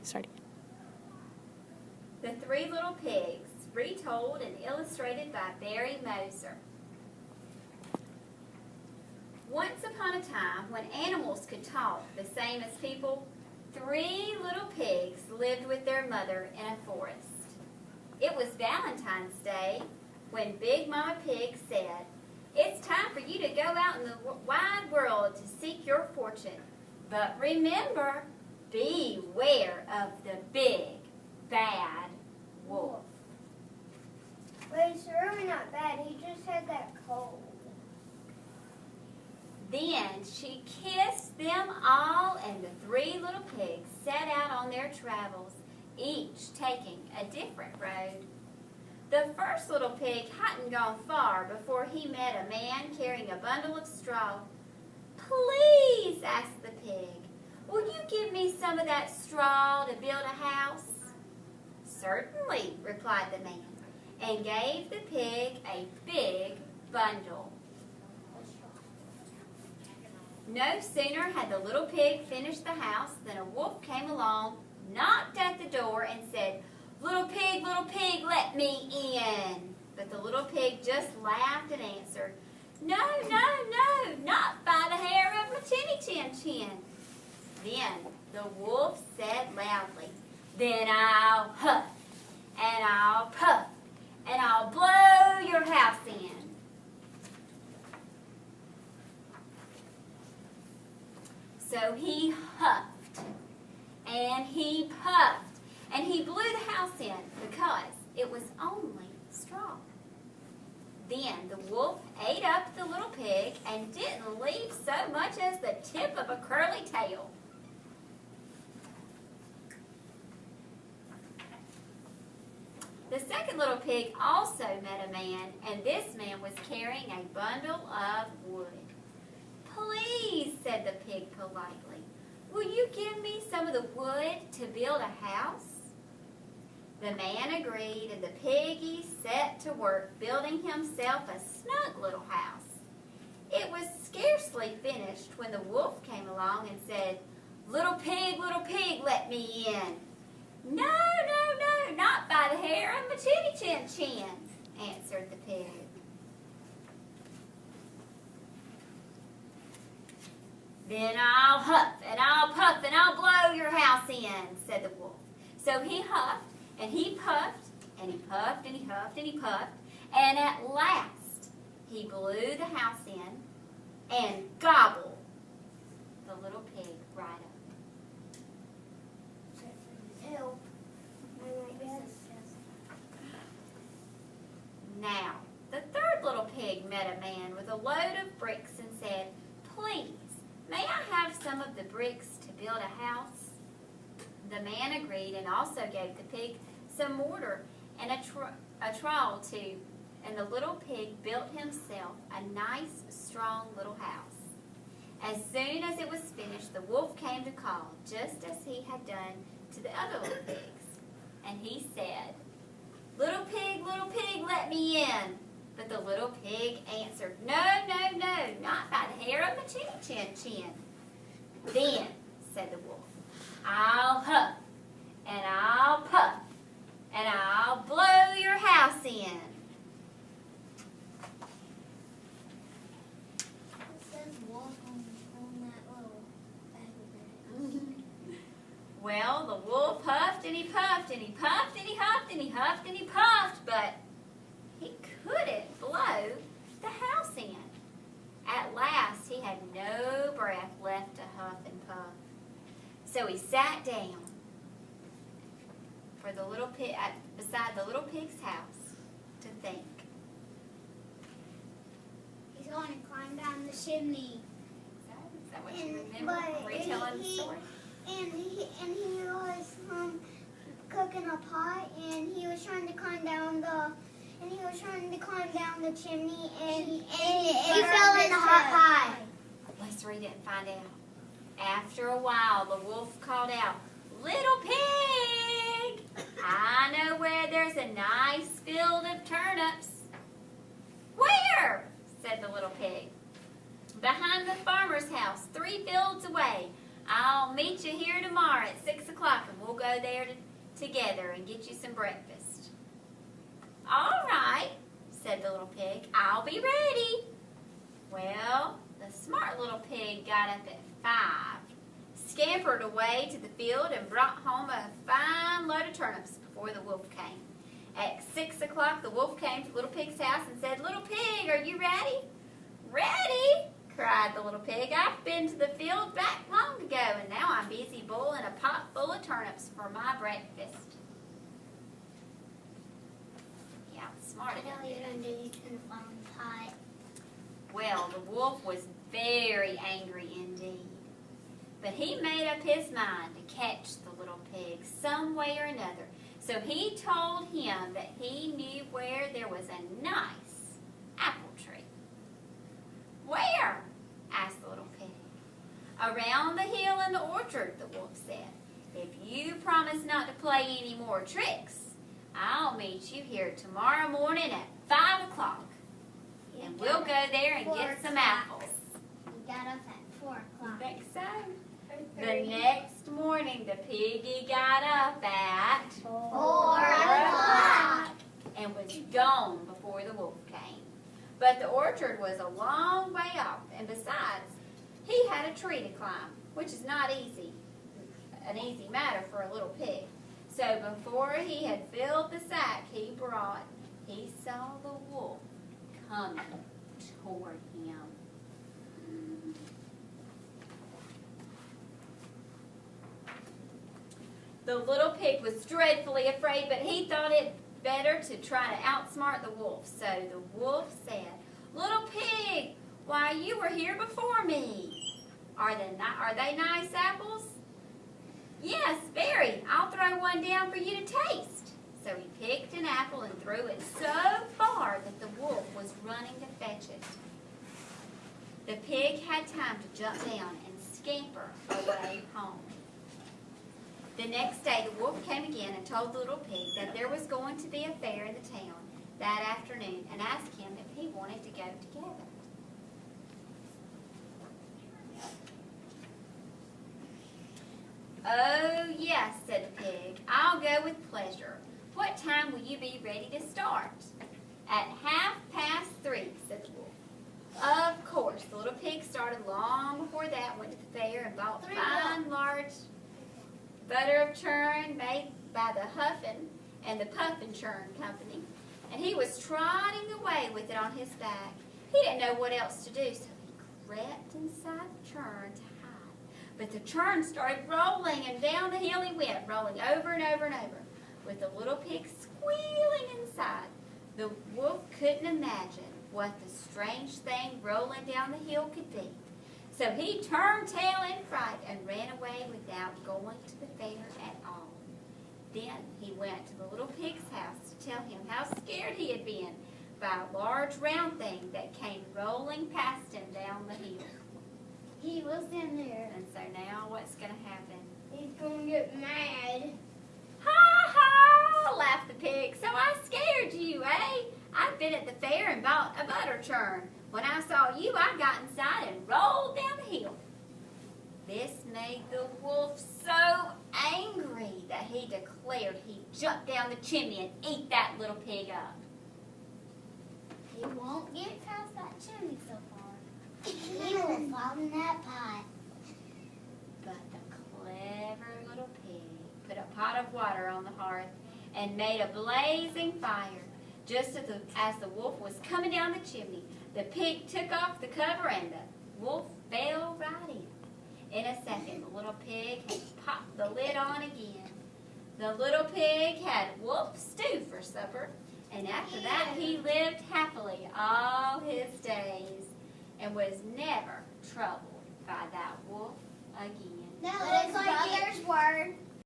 Sorry. The Three Little Pigs, retold and illustrated by Barry Moser. Once upon a time, when animals could talk the same as people, 3 little pigs lived with their mother in a forest. It was Valentine's Day when Big Mama Pig said, "It's time for you to go out in the wide world to seek your fortune. But remember, beware of the big, bad wolf." But it's really not bad. He just had that cold. Then she kissed them all, and the 3 little pigs set out on their travels, each taking a different road. The first little pig hadn't gone far before he met a man carrying a bundle of straw. "Please," asked the pig, "will you give me some of that straw to build a house?" "Certainly," replied the man, and gave the pig a big bundle. No sooner had the little pig finished the house than a wolf came along, knocked at the door, and said, little pig, let me in." But the little pig just laughed and answered, "No, not by the hair of my chinny chin chin." Then the wolf said loudly, "Then I'll huff, and I'll puff, and I'll blow your house in." So he huffed, and he puffed, and he blew the house in because it was only straw. Then the wolf ate up the little pig and didn't leave so much as the tip of a curly tail. The second little pig also met a man, and this man was carrying a bundle of wood. "Please," said the pig politely, "will you give me some of the wood to build a house?" The man agreed, and the piggy set to work building himself a snug little house. It was scarcely finished when the wolf came along and said, little pig, let me in." No, not by the hair of my chinny chin chin," answered the pig. "Then I'll huff, and I'll puff, and I'll blow your house in," said the wolf. So he huffed, and he puffed, and he puffed, and he huffed, and he puffed, and at last he blew the house in and gobbled the little pig right up. Help. Now, the third little pig met a man with a load of bricks and said, "Please, may I have some of the bricks to build a house?" The man agreed and also gave the pig some mortar and a trowel too, and the little pig built himself a nice, strong little house. As soon as it was finished, the wolf came to call, just as he had done to the other little pigs. And he said, little pig, let me in." But the little pig answered, No, not by the hair of my chinny chin chin." "Then," said the wolf, "I'll huff, and I'll puff, and I'll blow your house in." It says wolf on that little bag of it. Well, the wolf huffed and he puffed and he puffed and he huffed and he huffed and he puffed, but he couldn't blow the house in. At last, he had no breath left to huff and puff. So he sat down for the little pig beside the little pig's house to think. He's going to climb down the chimney. Is that what you remember? Retelling the story? And he was cooking a pot, and he was trying to climb down the chimney, and he fell in the hot pot. Let's read it and find out. After a while, the wolf called out, "Little pig, I know where there's a nice field of turnips." "Where?" said the little pig. "Behind the farmer's house, 3 fields away. I'll meet you here tomorrow at 6 o'clock, and we'll go there together and get you some breakfast. All right, said the little pig. I'll be ready. Well, the smart little pig got up at 5, scampered away to the field, and brought home a fine load of turnips before the wolf came. At 6 o'clock, the wolf came to Little Pig's house and said, "Little Pig, are you ready?" "Ready?" cried the little pig. "I've been to the field back long ago, and now I'm busy boiling a pot full of turnips for my breakfast." He outsmarted him. Pot. Well, the wolf was very angry indeed. But he made up his mind to catch the little pig some way or another. So he told him that he knew where there was a nice apple tree. "Where?" asked the little pig. "Around the hill in the orchard," the wolf said. "If you promise not to play any more tricks, I'll meet you here tomorrow morning at 5 o'clock. And we'll go there and get some apples." He got up at 4 o'clock. Think so? The next morning, the piggy got up at 4 o'clock. and was gone before the wolf came. But the orchard was a long way off, and besides, he had a tree to climb, which is not an easy matter for a little pig. So before he had filled the sack he brought, he saw the wolf coming toward him. The little pig was dreadfully afraid, but he thought it better to try to outsmart the wolf. So the wolf said, "Little pig, why, you were here before me. Are they nice apples?" "Yes, very. I'll throw one down for you to taste." So he picked an apple and threw it so far that the wolf was running to fetch it. The pig had time to jump down and scamper away home. The next day, the wolf came again and told the little pig that there was going to be a fair in the town that afternoon and asked him if he wanted to go together. "Oh, yes," said the pig. "I'll go with pleasure. What time will you be ready to start?" "At 3:30, said the wolf. Of course, the little pig started long before that, went to the fair and bought fine, large butter of churn made by the Huffin' and the Puffin' Churn Company, and he was trotting away with it on his back. He didn't know what else to do, so he crept inside the churn to hide. But the churn started rolling, and down the hill he went, rolling over and over and over, with the little pig squealing inside. The wolf couldn't imagine what the strange thing rolling down the hill could be. So he turned tail in fright and ran away without going to the fair at all. Then he went to the little pig's house to tell him how scared he had been by a large round thing that came rolling past him down the hill. He was in there. And so now what's going to happen? He's going to get mad. "Ha ha!" laughed the pig. "So I scared you, eh? I've been at the fair and bought a butter churn. When I saw you, I got inside and rolled down the hill." This made the wolf so angry that he declared he'd jump down the chimney and eat that little pig up. He won't get past that chimney so far. He will fall in that pot. But the clever little pig put a pot of water on the hearth and made a blazing fire. Just as the wolf was coming down the chimney, the pig took off the cover and the wolf fell right in. In a second, the little pig had popped the lid on again. The little pig had wolf stew for supper, and after that he lived happily all his days and was never troubled by that wolf again. That looks like yours were.